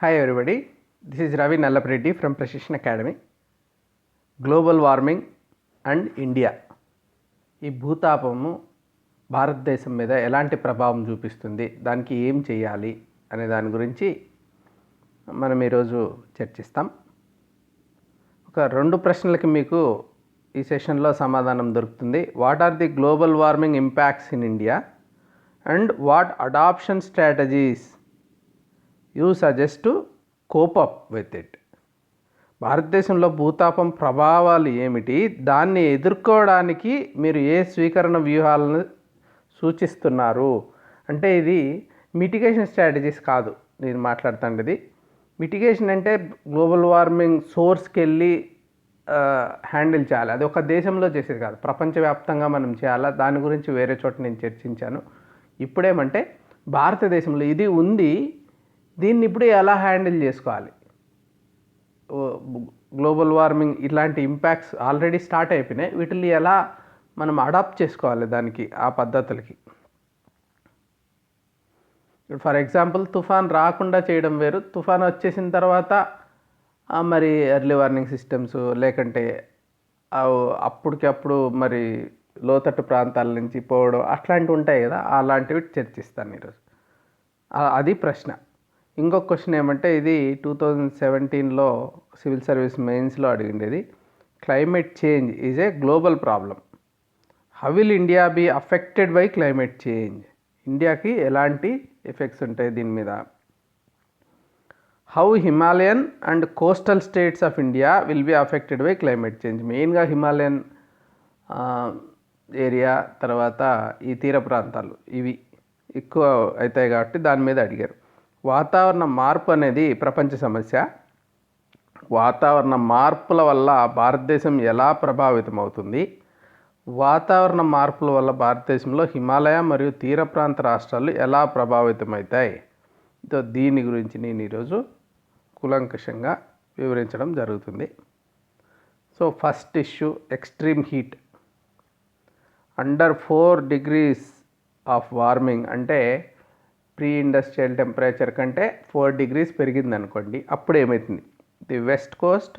Hi everybody, this is Ravi Nallapreddy from Precision Academy. Global warming and India, ఈ భూతాపము భారతదేశం మీద ఎలాంటి ప్రభావం చూపిస్తుంది, దానికి ఏం చేయాలి అనే దాని గురించి మనం ఈరోజు చర్చిస్తాం. ఒక 2 ప్రశ్నలకి మీకు ఈ సెషన్లో సమాధానం దొరుకుతుంది. What are the global warming impacts in India and what adaptation strategies you suggest to cope up with it. భారతదేశంలో భూతాపం ప్రభావాలు ఏమిటి, దాన్ని ఎదుర్కోవడానికి మీరు ఏ స్వీకరణ వ్యూహాలను సూచిస్తున్నారు అంటే, ఇది మిటిగేషన్ స్ట్రాటజీస్ కాదు నేను మాట్లాడుతుండేది. మిటిగేషన్ అంటే గ్లోబల్ వార్మింగ్ సోర్స్కి వెళ్ళి హ్యాండిల్ చేయాలి, అది ఒక దేశంలో చేసేది కాదు, ప్రపంచవ్యాప్తంగా మనం చేయాలా. దాని గురించి వేరే చోట నేను చర్చించాను. ఇప్పుడేమంటే భారతదేశంలో ఇది ఉంది, దీన్ని ఇప్పుడు ఎలా హ్యాండిల్ చేసుకోవాలి. గ్లోబల్ వార్మింగ్ ఇలాంటి ఇంపాక్ట్స్ ఆల్రెడీ స్టార్ట్ అయిపోయినాయి, వీటిని ఎలా మనం అడాప్ట్ చేసుకోవాలి దానికి, ఆ పద్ధతులకి. ఫర్ ఎగ్జాంపుల్, తుఫాన్ రాకుండా చేయడం వేరు, తుఫాన్ వచ్చేసిన తర్వాత మరి ఎర్లీ వార్నింగ్ సిస్టమ్స్, లేకంటే అప్పటికప్పుడు మరి లోతట్టు ప్రాంతాల నుంచి పోవడం అట్లాంటివి ఉంటాయి కదా, అలాంటివి చర్చిస్తాను ఈరోజు. అది ప్రశ్న. ఇంకొక క్వశ్చన్ ఏమంటే, ఇది 2017లో సివిల్ సర్వీస్ మెయిన్స్లో అడిగిండేది. Climate change is a global problem, how will India be affected by climate change. ఇండియాకి ఎలాంటి ఎఫెక్ట్స్ ఉంటాయి దీని మీద. How Himalayan and coastal states of India will be affected by climate change. మెయిన్గా హిమాలయన్ ఏరియా, తర్వాత ఈ తీర ప్రాంతాలు, ఇవి ఎక్కువ అవుతాయి కాబట్టి దాని మీద అడిగారు. వాతావరణ మార్పు అనేది ప్రపంచ సమస్య, వాతావరణ మార్పుల వల్ల భారతదేశం ఎలా ప్రభావితం అవుతుంది, వాతావరణ మార్పుల వల్ల భారతదేశంలో హిమాలయ మరియు తీర ప్రాంత రాష్ట్రాలు ఎలా ప్రభావితమవుతాయి. దీని గురించి నేను ఈరోజు కూలంకషంగా వివరించడం జరుగుతుంది. So first issue, extreme heat. Under 4 degrees of warming అంటే ప్రీ ఇండస్ట్రియల్ టెంపరేచర్ కంటే 4 degrees పెరిగింది అనుకోండి, అప్పుడు ఏమవుతుంది, the west coast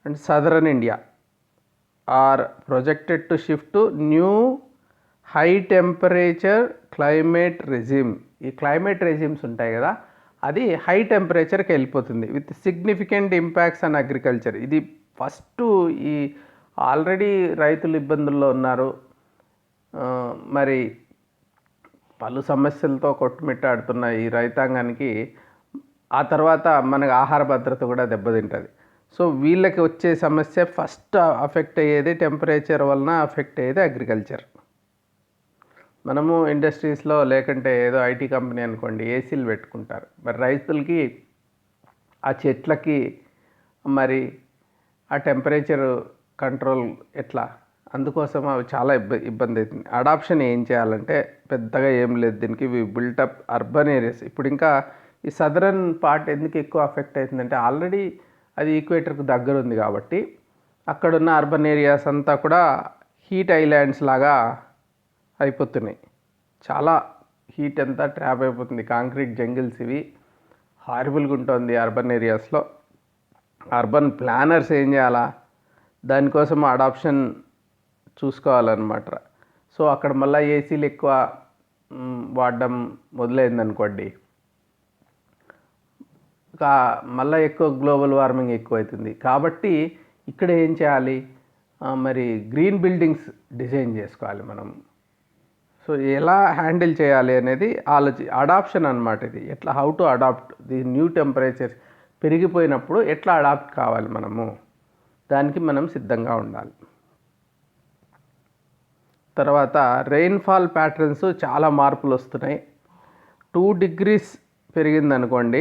and southern India are projected to shift to new high temperature climate regime. ఈ క్లైమేట్ రెజిమ్స్ ఉంటాయి కదా, అది హై టెంపరేచర్కి వెళ్ళిపోతుంది with significant impacts on agriculture. ఇది ఫస్ట్, ఈ ఆల్రెడీ రైతులు ఇబ్బందుల్లో ఉన్నారు, మరి పలు సమస్యలతో కొట్టుమిట్టాడుతున్న ఈ రైతాంగానికి ఆ తర్వాత మనకు ఆహార భద్రత కూడా దెబ్బతింటుంది. సో వీళ్ళకి వచ్చే సమస్య ఫస్ట్ అఫెక్ట్ అయ్యేది, టెంపరేచర్ వలన అఫెక్ట్ అయ్యేది అగ్రికల్చర్. మనము ఇండస్ట్రీస్లో లేకంటే ఏదో ఐటీ కంపెనీ అనుకోండి, ఏసీలు పెట్టుకుంటారు, మరి రైతులకి ఆ చెట్లకి మరి ఆ టెంపరేచర్ కంట్రోల్ ఎట్లా, అందుకోసం అవి చాలా ఇబ్బంది అవుతుంది. అడాప్షన్ ఏం చేయాలంటే పెద్దగా ఏం లేదు దీనికి, బిల్టప్ అర్బన్ ఏరియాస్. ఇప్పుడు ఇంకా ఈ సదరన్ పార్ట్ ఎందుకు ఎక్కువ అఫెక్ట్ అవుతుందంటే, ఆల్రెడీ అది ఈక్వేటర్కు దగ్గర ఉంది కాబట్టి అక్కడున్న అర్బన్ ఏరియాస్ అంతా కూడా హీట్ ఐలాండ్స్ లాగా అయిపోతున్నాయి. చాలా హీట్ అంతా ట్రాప్ అయిపోతుంది, కాంక్రీట్ జంగిల్స్ ఇవి, హారిబుల్గా ఉంటుంది అర్బన్ ఏరియాస్లో. అర్బన్ ప్లానర్స్ ఏం చేయాలా, దానికోసం అడాప్షన్ చూసుకోవాలన్నమాట. సో అక్కడ మళ్ళీ ఏసీలు ఎక్కువ వాడడం మొదలైందనుకోండి, మళ్ళీ ఎక్కువ గ్లోబల్ వార్మింగ్ ఎక్కువ అవుతుంది. కాబట్టి ఇక్కడ ఏం చేయాలి, మరి గ్రీన్ బిల్డింగ్స్ డిజైన్ చేసుకోవాలి మనం. సో ఎలా హ్యాండిల్ చేయాలి అనేది అడాప్షన్ అన్నమాట. ఇది ఎట్లా, how to adapt the new temperatures పెరిగిపోయినప్పుడు ఎట్లా అడాప్ట్ కావాలి మనము, దానికి మనం సిద్ధంగా ఉండాలి. తర్వాత రెయిన్ఫాల్ ప్యాటర్న్స్ చాలా మార్పులు వస్తున్నాయి. 2 degrees పెరిగిందనుకోండి,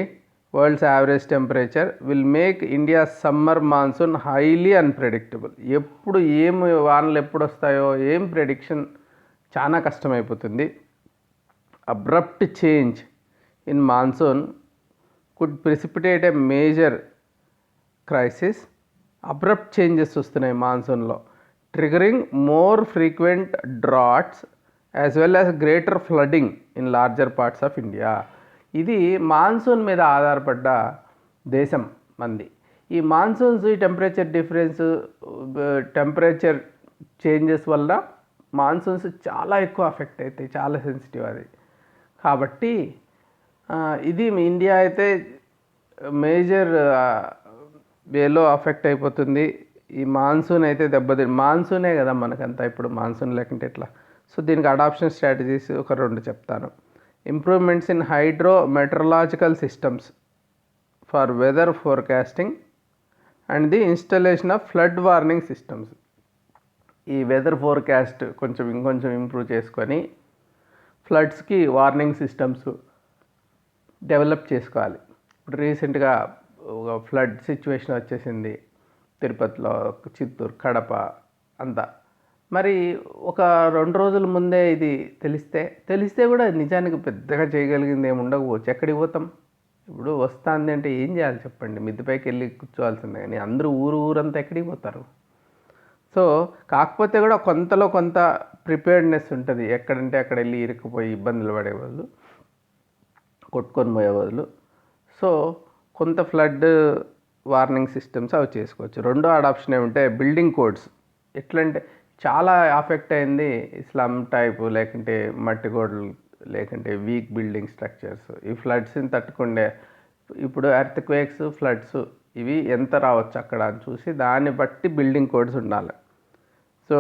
world's average temperature will make India summer monsoon highly unpredictable. ఎప్పుడు వానలు ఎప్పుడు వస్తాయో ఏం ప్రెడిక్షన్ చాలా కష్టమైపోతుంది. Abrupt change in monsoon could precipitate a major crisis. Abrupt changes వస్తున్నాయి మాన్సూన్లో, triggering more frequent droughts as well as greater flooding in larger parts of India. ఇది మాన్సూన్ మీద ఆధారపడ్డ దేశం మంది. ఈ మాన్సూన్స్ ఈ టెంపరేచర్ డిఫరెన్స్, టెంపరేచర్ చేంజెస్ వల్ల monsoons చాలా ఎక్కువ అఫెక్ట్ అవుతాయి, చాలా సెన్సిటివ్ అది. కాబట్టి ఇది ఇండియా అయితే మేజర్ వేలో అఫెక్ట్ అయిపోతుంది. ఈ మాన్సూన్ అయితే మాన్సూనే కదా మనకంతా, ఇప్పుడు మాన్సూన్ లేకుంటే ఎట్లా. సో దీనికి అడాప్షన్ స్ట్రాటజీస్ ఒక 2 చెప్తాను. Improvements in hydro meteorological systems for weather forecasting and the installation of flood warning systems. ఈ వెదర్ ఫోర్కాస్ట్ ఇంకొంచెం ఇంప్రూవ్ చేసుకొని ఫ్లడ్స్కి వార్నింగ్ సిస్టమ్స్ డెవలప్ చేసుకోవాలి. ఇప్పుడు రీసెంట్గా ఒక ఫ్లడ్ సిచ్యువేషన్ వచ్చేసింది తిరుపతిలో, చిత్తూరు, కడప అంతా. మరి ఒక 2 రోజుల ముందే ఇది తెలిస్తే కూడా నిజానికి పెద్దగా చేయగలిగింది ఏమి ఉండకపోవచ్చు. ఎక్కడికి పోతాం? ఇప్పుడు వస్తుంది అంటే ఏం చేయాలి చెప్పండి? మిద్దెపైకి వెళ్ళి కూర్చోవాల్సిందే, కానీ అందరూ ఊరంతా ఎక్కడికి పోతారు? సో కాకపోతే కూడా కొంతలో కొంత ప్రిపేర్డ్నెస్ ఉంటుంది. ఎక్కడంటే అక్కడ వెళ్ళి ఇరుక్కుపోయి ఇబ్బందులు పడే బదులు, కొట్టుకొని పోయే బదులు సో కొంత ఫ్లడ్ వార్నింగ్ సిస్టమ్స్ అవి చేసుకోవచ్చు. రెండో అడాప్షన్ ఏమంటే బిల్డింగ్ కోడ్స్. ఎట్లంటే చాలా అఫెక్ట్ అయింది స్లమ్ టైపు, లేకుంటే మట్టి గోడలు, లేకుంటే వీక్ బిల్డింగ్ స్ట్రక్చర్స్. ఈ ఫ్లడ్స్ని తట్టుకుండే, ఇప్పుడు ఎర్త్ క్వేక్స్, ఫ్లడ్స్ ఇవి ఎంత రావచ్చు అక్కడ అని చూసి దాన్ని బట్టి బిల్డింగ్ కోడ్స్ ఉండాలి. సో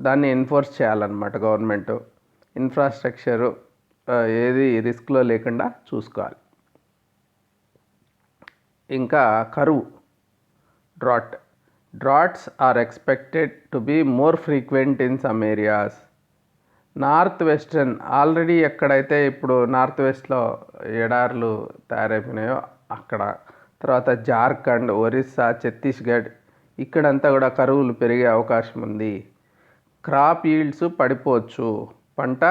దాన్ని ఎన్ఫోర్స్ చేయాలన్నమాట గవర్నమెంట్. ఇన్ఫ్రాస్ట్రక్చరు ఏది రిస్క్లో లేకుండా చూసుకోవాలి. ఇంకా కరువు, droughts are expected to be more frequent in some areas. North western already ఎక్కడైతే ఇప్పుడు నార్త్ వెస్ట్లో ఎడార్లు తయారైపోయినాయో అక్కడ, తర్వాత జార్ఖండ్, ఒరిస్సా, ఛత్తీస్గఢ్ ఇక్కడంతా కూడా కరువులు పెరిగే అవకాశం ఉంది. క్రాప్ ఈల్డ్స్ పడిపోవచ్చు, పంట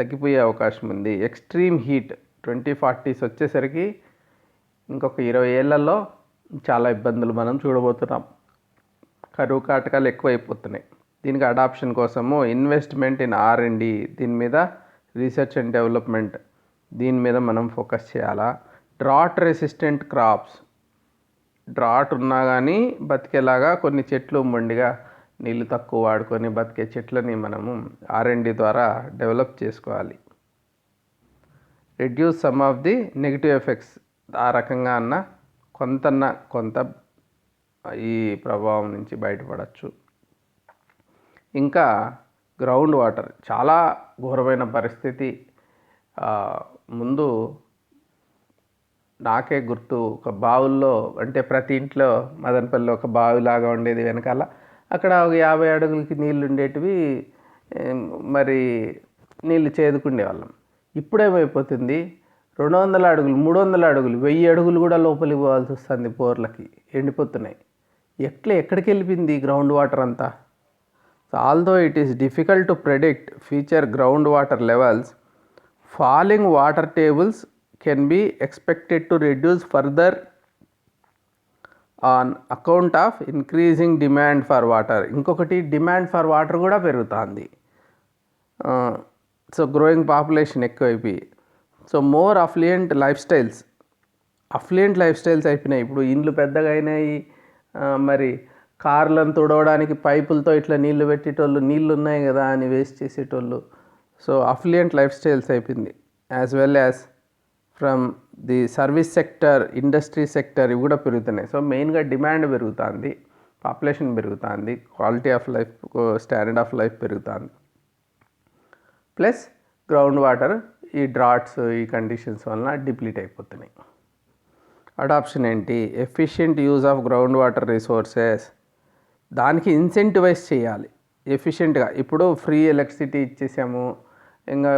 తగ్గిపోయే అవకాశం ఉంది. ఎక్స్ట్రీమ్ హీట్ 2040s వచ్చేసరికి ఇంకొక 20 ఏళ్లలో చాలా ఇబ్బందులు మనం చూడబోతున్నాం. కరువు కాటకాలు ఎక్కువైపోతున్నాయి. దీనికి అడాప్షన్ కోసము ఇన్వెస్ట్మెంట్ ఇన్ R&D, దీని మీద రీసెర్చ్ అండ్ డెవలప్మెంట్, దీని మీద మనం ఫోకస్ చేయాలా. డ్రాట్ రెసిస్టెంట్ క్రాప్స్, డ్రాట్ ఉన్నా కానీ బతికేలాగా కొన్ని చెట్లు మొండిగా నీళ్ళు తక్కువ వాడుకొని బతికే చెట్లని మనము R&D ద్వారా డెవలప్ చేసుకోవాలి. Reduce some of the negative effects, ఆ రకంగా కొంత ఈ ప్రభావం నుంచి బయటపడవచ్చు. ఇంకా గ్రౌండ్ వాటర్ చాలా ఘోరమైన పరిస్థితి. ముందు నాకే గుర్తు, ఒక బావుల్లో, అంటే ప్రతి ఇంట్లో మదనపల్లిలో ఒక బావిలాగా ఉండేది వెనకాల, అక్కడ ఒక 50 అడుగులకి నీళ్ళు ఉండేటివి. మరి నీళ్ళు చేదుకుండే వాళ్ళం. ఇప్పుడేమైపోతుంది, 200 అడుగులు, 300 అడుగులు, 1000 అడుగులు కూడా లోపలికి పోవాల్సి వస్తుంది. బోర్లకి ఎండిపోతున్నాయి. ఎక్కడికి వెళ్ళిపోయింది గ్రౌండ్ వాటర్ అంతా? So although it is difficult to predict future ground water levels, falling water tables can be expected to reduce further on account of increasing demand for water. ఇంకొకటి, డిమాండ్ ఫర్ వాటర్ కూడా పెరుగుతుంది. So growing population ఎక్కువైపోయి, so more affluent life styles అయిపోయినాయి. ఇప్పుడు ఇండ్లు పెద్దగా అయినాయి. మరి కార్లను తుడవడానికి పైపులతో ఇట్లా నీళ్లు పెట్టేటోళ్ళు, నీళ్ళు ఉన్నాయి కదా అని వేస్ట్ చేసేటోళ్ళు. సో అఫ్లుయెంట్ లైఫ్ స్టైల్స్ అయిపోయింది. As well as from the service sector, industry sector ఇవి కూడా పెరుగుతున్నాయి. సో మెయిన్గా డిమాండ్ పెరుగుతుంది, పాపులేషన్ పెరుగుతుంది, quality of life, standard of life పెరుగుతుంది. ప్లస్ గ్రౌండ్ వాటర్ ఈ డ్రాట్స్, ఈ కండిషన్స్ వలన డిప్లీట్ అయిపోతున్నాయి. అడాప్షన్ ఏంటి? Efficient use of ground water resources. దానికి ఇన్సెంటివైజ్ చేయాలి ఎఫిషియెంట్గా. ఇప్పుడు ఫ్రీ ఎలక్ట్రిసిటీ ఇచ్చేసాము, ఇంకా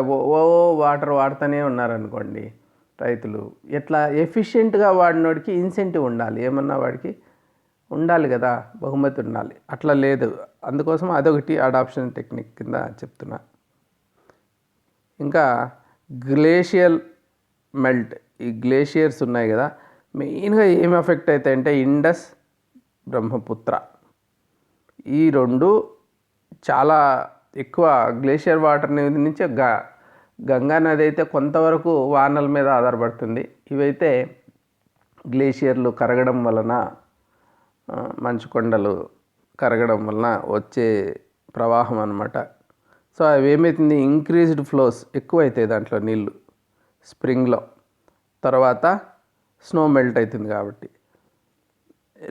వాటర్ వాడుతూనే ఉన్నారనుకోండి రైతులు, ఎట్లా ఎఫిషియెంట్గా వాడినోడికి ఇన్సెంటివ్ ఉండాలి, ఏమన్నా వాడికి ఉండాలి కదా, బహుమతి ఉండాలి. అట్లా లేదు. అందుకోసం అదొకటి అడాప్షన్ టెక్నిక్ కింద చెప్తున్నా. ఇంకా గ్లేషియల్ మెల్ట్, ఈ గ్లేషియర్స్ ఉన్నాయి కదా, మెయిన్గా ఏమి ఎఫెక్ట్ అవుతాయంటే ఇండస్, బ్రహ్మపుత్ర ఈ 2 చాలా ఎక్కువ గ్లేషియర్ వాటర్ నుంచి గంగా నది అయితే కొంతవరకు వానల మీద ఆధారపడుతుంది. ఇవైతే గ్లేషియర్లు కరగడం వలన, మంచు కొండలు కరగడం వలన వచ్చే ప్రవాహం అన్నమాట. సో అవి ఏమవుతుంది, ఇంక్రీజ్డ్ ఫ్లోస్ ఎక్కువైతాయి దాంట్లో నీళ్ళు స్ప్రింగ్లో. తర్వాత స్నో మెల్ట్ అవుతుంది కాబట్టి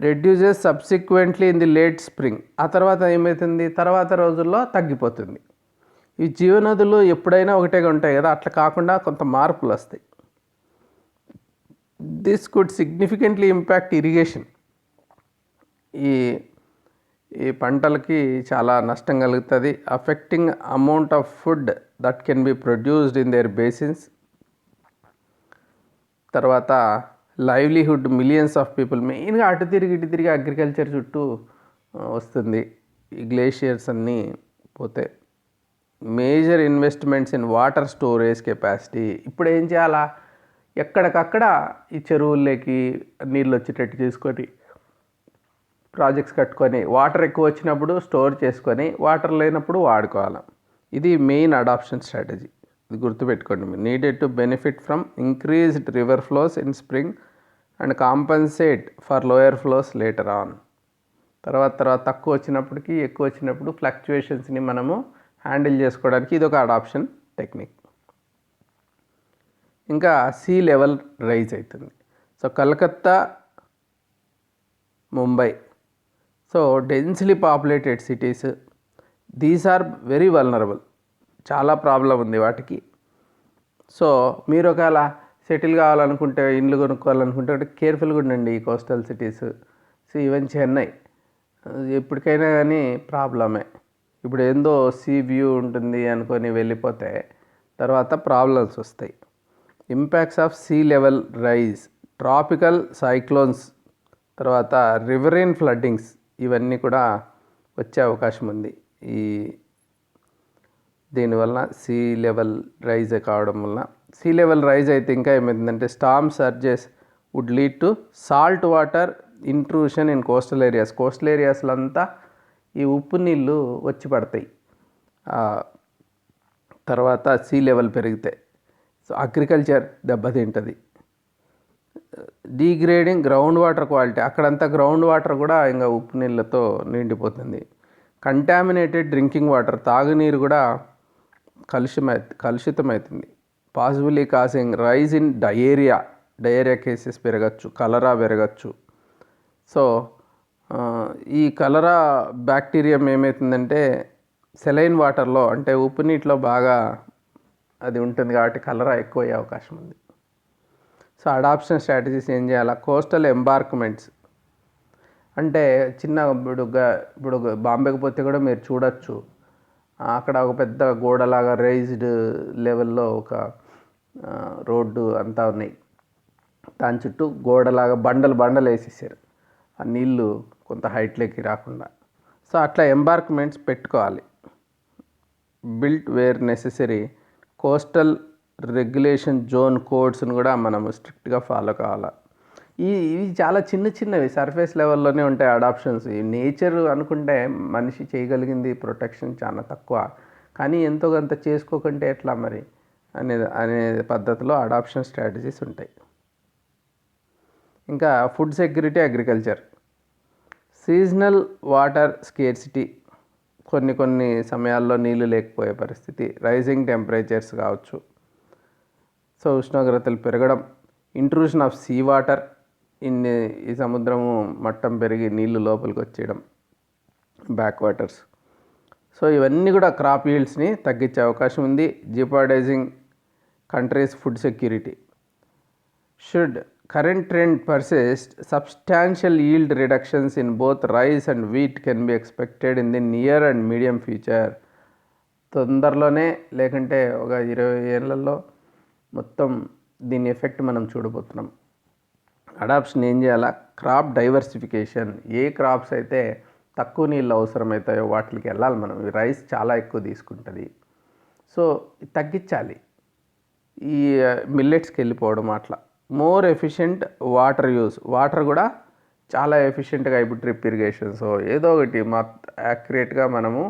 reduces subsequently in the late spring. ఆ తర్వాత ఏమవుతుంది, తర్వాత రోజుల్లో తగ్గిపోతుంది. ఈ జీవనదులు ఎప్పుడైనా ఒకటే ఉంటాయి కదా, అట్లా కాకుండా కొంత మార్పులు వస్తాయి. This could significantly impact irrigation. ఈ ఈ పంటలకి చాలా నష్టం కలుగుతుంది. Affecting amount of food that can be produced in there basins. తర్వాత లైవ్లీహుడ్ మిలియన్స్ ఆఫ్ పీపుల్, మెయిన్గా అటు తిరిగి అగ్రికల్చర్ చుట్టూ వస్తుంది ఈ గ్లేషియర్స్ అన్నీ పోతే. Major investments in water storage capacity. ఇప్పుడు ఏం చేయాలా, ఎక్కడికక్కడ ఈ చెరువుల్లోకి నీళ్ళు వచ్చేటట్టు చేసుకొని ప్రాజెక్ట్స్ కట్టుకొని, వాటర్ ఎక్కువ వచ్చినప్పుడు స్టోర్ చేసుకొని వాటర్ లేనప్పుడు వాడుకోవాలి. ఇది మెయిన్ అడాప్షన్ స్ట్రాటజీ. ఇది గుర్తుపెట్టుకోండి. Needed to benefit from increased river flows in spring and compensate for lower flows later on. తర్వాత తక్కువ వచ్చినప్పటికీ ఎక్కువ వచ్చినప్పుడు ఫ్లక్చుయేషన్స్ని మనము హ్యాండిల్ చేసుకోవడానికి ఇది ఒక అడాప్షన్ టెక్నిక్. ఇంకా సీ లెవెల్ రైజ్ అవుతుంది. So Calcutta, Mumbai, so densely populated cities, these are very vulnerable. చాలా ప్రాబ్లం ఉంది వాటికి. సో మీరు ఒకవేళ సెటిల్ కావాలనుకుంటే, ఇండ్లు కొనుక్కోవాలనుకుంటే కేర్ఫుల్గా ఉండండి ఈ coastal cities. So even Chennai ఎప్పటికైనా కానీ ప్రాబ్లమే. ఇప్పుడు ఏందో సీ వ్యూ ఉంటుంది అనుకొని వెళ్ళిపోతే తర్వాత ప్రాబ్లమ్స్ వస్తాయి. Impacts of sea level rise, tropical cyclones, తర్వాత రివరైన్ ఫ్లడ్డింగ్స్, ఇవన్నీ కూడా వచ్చే అవకాశం ఉంది. దీనివల్ల సీ లెవెల్ రైజ్ కావడం వలన. సీ లెవెల్ రైజ్ అయితే ఇంకా ఏమైందంటే storm surges would lead to salt water intrusion in coastal areas. Coastal ఏరియాస్లో అంతా ఈ ఉప్పు నీళ్ళు వచ్చి పడతాయి. తర్వాత సీ లెవెల్ పెరిగితే సో అగ్రికల్చర్ దెబ్బతింటుంది. డీగ్రేడింగ్ గ్రౌండ్ వాటర్ క్వాలిటీ, అక్కడంతా గ్రౌండ్ వాటర్ కూడా ఇంకా ఉప్పు నీళ్ళతో నిండిపోతుంది. కంటామినేటెడ్ డ్రింకింగ్ వాటర్, తాగునీరు కూడా కలుషితమవుతుంది. Possibly causing rise in diarrhoea cases పెరగచ్చు, కలరా పెరగచ్చు. సో ఈ కలరా బ్యాక్టీరియం ఏమవుతుందంటే సెలైన్ వాటర్లో, అంటే ఉప్పు నీటిలో బాగా అది ఉంటుంది కాబట్టి కలరా ఎక్కువ అయ్యే అవకాశం ఉంది. సో అడాప్షన్ స్ట్రాటజీస్ ఏం చేయాలా, కోస్టల్ ఎంబార్క్మెంట్స్ అంటే ఇప్పుడు బాంబేకి పోతే కూడా మీరు చూడొచ్చు, అక్కడ ఒక పెద్ద గోడలాగా రైజ్డ్ లెవెల్లో ఒక రోడ్డు అంతా ఉన్నాయి. దాని చుట్టూ గోడలాగా బండలు వేసేసారు, ఆ నీళ్ళు కొంత హైట్లోకి రాకుండా. సో అట్లా ఎంబార్క్మెంట్స్ పెట్టుకోవాలి. Built where necessary. Coastal regulation zone కోడ్స్ని కూడా మనం స్ట్రిక్ట్గా ఫాలో కావాలి. ఇవి చాలా చిన్నవి సర్ఫేస్ లెవెల్లోనే ఉంటాయి అడాప్షన్స్. ఈ నేచర్ అనుకుంటే మనిషి చేయగలిగింది ప్రొటెక్షన్ చాలా తక్కువ, కానీ ఎంతో కొంత చేసుకోకుంటే ఎట్లా మరి అనే పద్ధతిలో అడాప్షన్ స్ట్రాటజీస్ ఉంటాయి. ఇంకా food security, agriculture, seasonal water scarcity, కొన్ని సమయాల్లో నీళ్ళు లేకపోయే పరిస్థితి, రైజింగ్ టెంపరేచర్స్ కావచ్చు, సో ఉష్ణోగ్రతలు పెరగడం, ఇంట్రూషన్ ఆఫ్ సీ వాటర్, ఈ సముద్రము మట్టం పెరిగి నీళ్లు లోపలికి వచ్చేయడం, బ్యాక్ వాటర్స్. సో ఇవన్నీ కూడా క్రాప్ ఈల్డ్స్ని తగ్గించే అవకాశం ఉంది. Jeopardising countries food security. Should current trend persist, substantial yield reductions in both rice and wheat can be expected in the near and medium future. తొందరలోనే లేకుంటే ఒక 20 ఏళ్లలో మొత్తం దీని ఎఫెక్ట్ మనం చూడబోతున్నాం. అడాప్షన్ ఏం చేయాలా, క్రాప్ డైవర్సిఫికేషన్. ఏ క్రాప్స్ అయితే తక్కువ నీళ్ళు అవసరమవుతాయో వాటికి వెళ్ళాలి మనం. రైస్ చాలా ఎక్కువ తీసుకుంటుంది, సో తగ్గించాలి. ఈ మిల్లెట్స్కి వెళ్ళిపోవడం అట్లా. More efficient water use. Water కూడా చాలా ఎఫిషియెంట్గా, ఇప్పుడు డ్రిప్ ఇరిగేషన్, సో ఏదో ఒకటి యాక్యురేట్గా మనము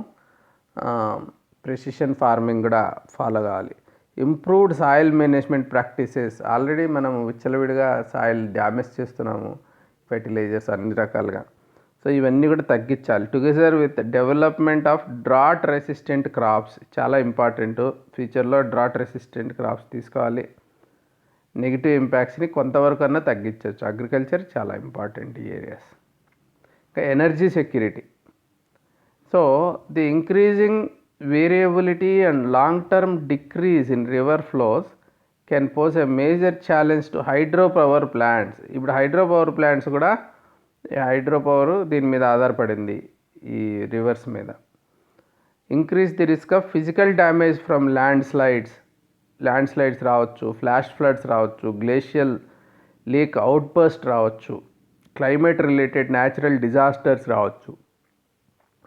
ప్రెసిషన్ ఫార్మింగ్ కూడా ఫాలో కావాలి. Improved soil management practices. Already మనం విచ్చలవిడిగా సాయిల్ డ్యామేజ్ చేస్తున్నాము, ఫెర్టిలైజర్స్ అన్ని రకాలుగా. సో ఇవన్నీ కూడా తగ్గించాలి. Together with development of drought resistant crops చాలా ఇంపార్టెంట్. ఫ్యూచర్లో డ్రాట్ రెసిస్టెంట్ క్రాప్స్ తీసుకోవాలి. నెగిటివ్ ఇంపాక్ట్స్ని కొంతవరకు అన్నా తగ్గించవచ్చు. అగ్రికల్చర్ చాలా ఇంపార్టెంట్ ఈ ఏరియాస్. ఇంకా energy security. So the increasing variability and long term decrease in river flows can pose a major challenge to hydro power plants. ఇప్పుడు హైడ్రో పవర్ ప్లాంట్స్ కూడా hydro power దీని మీద ఆధారపడింది, ఈ రివర్స్ మీద. Increase the risk of physical damage from land slides రావచ్చు, flash floods రావచ్చు, glacial lake outburst రావచ్చు, క్లైమేట్ రిలేటెడ్ న్యాచురల్ డిజాస్టర్స్ రావచ్చు.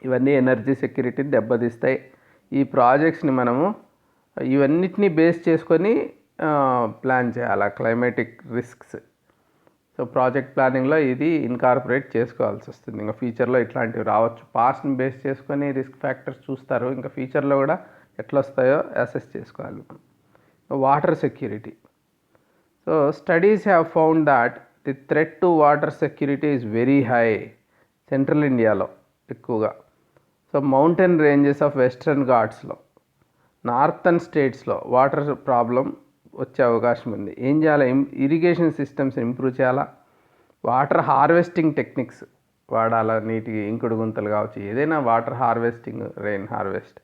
ఇవన్నీ ఎనర్జీ సెక్యూరిటీని దెబ్బతీస్తాయి. ఈ ప్రాజెక్ట్స్ని మనము ఇవన్నిటిని బేస్ చేసుకొని ప్లాన్ చేయాలి, క్లైమేటిక్ రిస్క్స్. సో ప్రాజెక్ట్ ప్లానింగ్లో ఇది ఇన్కార్పొరేట్ చేసుకోవాల్సి వస్తుంది. ఇంకా ఫ్యూచర్లో ఇట్లాంటివి రావచ్చు. పాస్ట్ని బేస్ చేసుకొని రిస్క్ ఫ్యాక్టర్స్ చూస్తారు, ఇంకా ఫ్యూచర్లో కూడా ఎట్లా వస్తాయో అసెస్ చేసుకోవాలి. Water security. So studies have found that the threat to water security is very high central ఇండియాలో ఎక్కువగా. So mountain ranges of western ఘాట్స్లో, నార్థన్ స్టేట్స్లో వాటర్ ప్రాబ్లం వచ్చే అవకాశం ఉంది. ఏం చేయాలి? ఇరిగేషన్ సిస్టమ్స్ ఇంప్రూవ్ చేయాలా, వాటర్ హార్వెస్టింగ్ టెక్నిక్స్ వాడాలా, నీటి ఇంకుడు గుంతలు కావచ్చు, ఏదైనా water harvesting, rain harvest.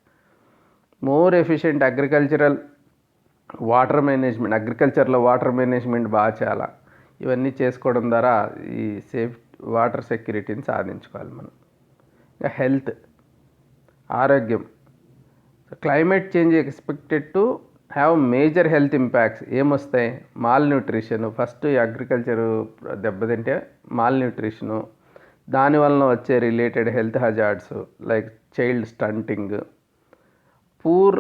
More efficient agricultural water management, అగ్రికల్చర్లో water management బాగా చేయాలా. ఇవన్నీ చేసుకోవడం ద్వారా ఈ వాటర్ సెక్యూరిటీని సాధించుకోవాలి మనం. ఇంకా హెల్త్, ఆరోగ్యం. Climate change expected to have major health impacts. ఏమొస్తాయి? Malnutrition. ఫస్ట్ ఈ అగ్రికల్చరు దెబ్బతింటే మాల్ న్యూట్రిషను, దానివలన వచ్చే related health hazards like child stunting. Poor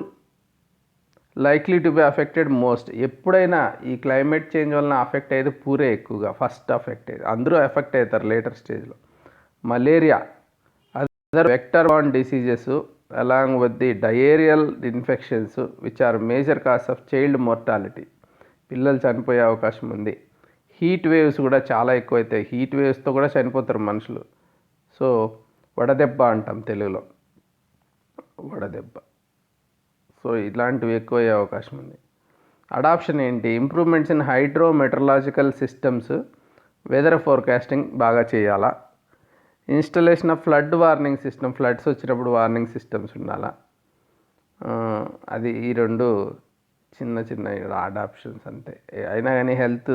likely to be affected most. ఎప్పుడైనా ఈ క్లైమేట్ చేంజ్ వలన అఫెక్ట్ అయ్యేది పూరే ఎక్కువగా, ఫస్ట్ అఫెక్ట్ అయ్యేది. అందరూ ఎఫెక్ట్ అవుతారు లేటర్ స్టేజ్లో. Malaria, other vector born diseases along with the diarrheal infections which are major cause of child mortality. పిల్లలు చనిపోయే అవకాశం ఉంది. హీట్ వేవ్స్ కూడా చాలా ఎక్కువైతాయి. హీట్ వేవ్స్తో కూడా చనిపోతారు మనుషులు. సో వడదెబ్బ అంటాం తెలుగులో, వడదెబ్బ. సో ఇలాంటివి ఎక్కువయ్యే అవకాశం ఉంది. అడాప్షన్ ఏంటి? Improvements in hydro meteorological systems, weather forecasting బాగా చేయాలా. Installation of flood warning system, floods వచ్చినప్పుడు వార్నింగ్ సిస్టమ్స్ ఉండాలా. అది ఈ రెండు చిన్న చిన్న అడాప్షన్స్ అంతే. అయినా కానీ హెల్త్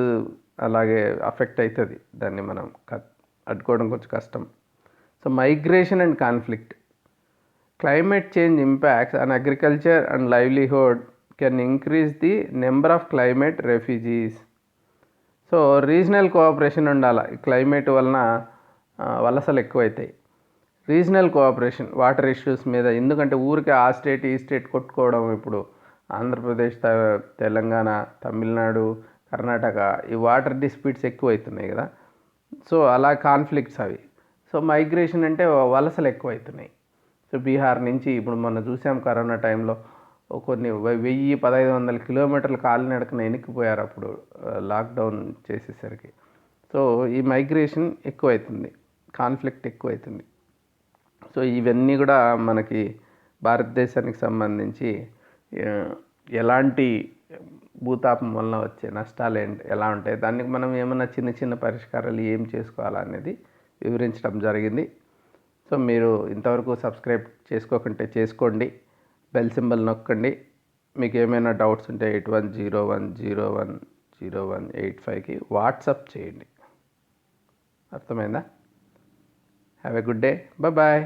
అలాగే అఫెక్ట్ అవుతుంది, దాన్ని మనం అడ్డుకోవడం కొంచెం కష్టం. So migration and conflict. Climate change impacts on agriculture and livelihood can increase the number of climate refugees. So regional cooperation ఉండాలి. క్లైమేట్ వలన వలసలు ఎక్కువైతాయి. రీజనల్ కోఆపరేషన్ వాటర్ ఇష్యూస్ మీద, ఎందుకంటే ఊరికే ఆ స్టేట్ ఈ స్టేట్ కొట్టుకోవడం, ఇప్పుడు ఆంధ్రప్రదేశ్, తెలంగాణ, తమిళనాడు, కర్ణాటక ఈ వాటర్ డిస్ప్యూట్స్ ఎక్కువైతున్నాయి కదా. సో అలా కాన్ఫ్లిక్ట్స్ అవి. సో మైగ్రేషన్ అంటే వలసలు ఎక్కువైతున్నాయి. సో బీహార్ నుంచి ఇప్పుడు మనం చూసాం కరోనా టైంలో కొన్ని 1000-1500 కిలోమీటర్లు కాలినడకన వెనక్కిపోయారు అప్పుడు లాక్డౌన్ చేసేసరికి. సో ఈ మైగ్రేషన్ ఎక్కువైతుంది, కాన్ఫ్లిక్ట్ ఎక్కువైతుంది. సో ఇవన్నీ కూడా మనకి భారతదేశానికి సంబంధించి ఎలాంటి భూతాపం వలన వచ్చే నష్టాలు ఎలా ఉంటాయి, దానికి మనం ఏమన్నా చిన్న చిన్న పరిష్కారాలు ఏం చేసుకోవాలనేది వివరించడం జరిగింది. సో మీరు ఇంతవరకు సబ్స్క్రైబ్ చేసుకోకుంటే చేసుకోండి, బెల్ సింబల్ నొక్కండి. మీకు ఏమైనా డౌట్స్ ఉంటే 8101010185కి వాట్సాప్ చేయండి. అర్థమైందా? Have a good day. Bye.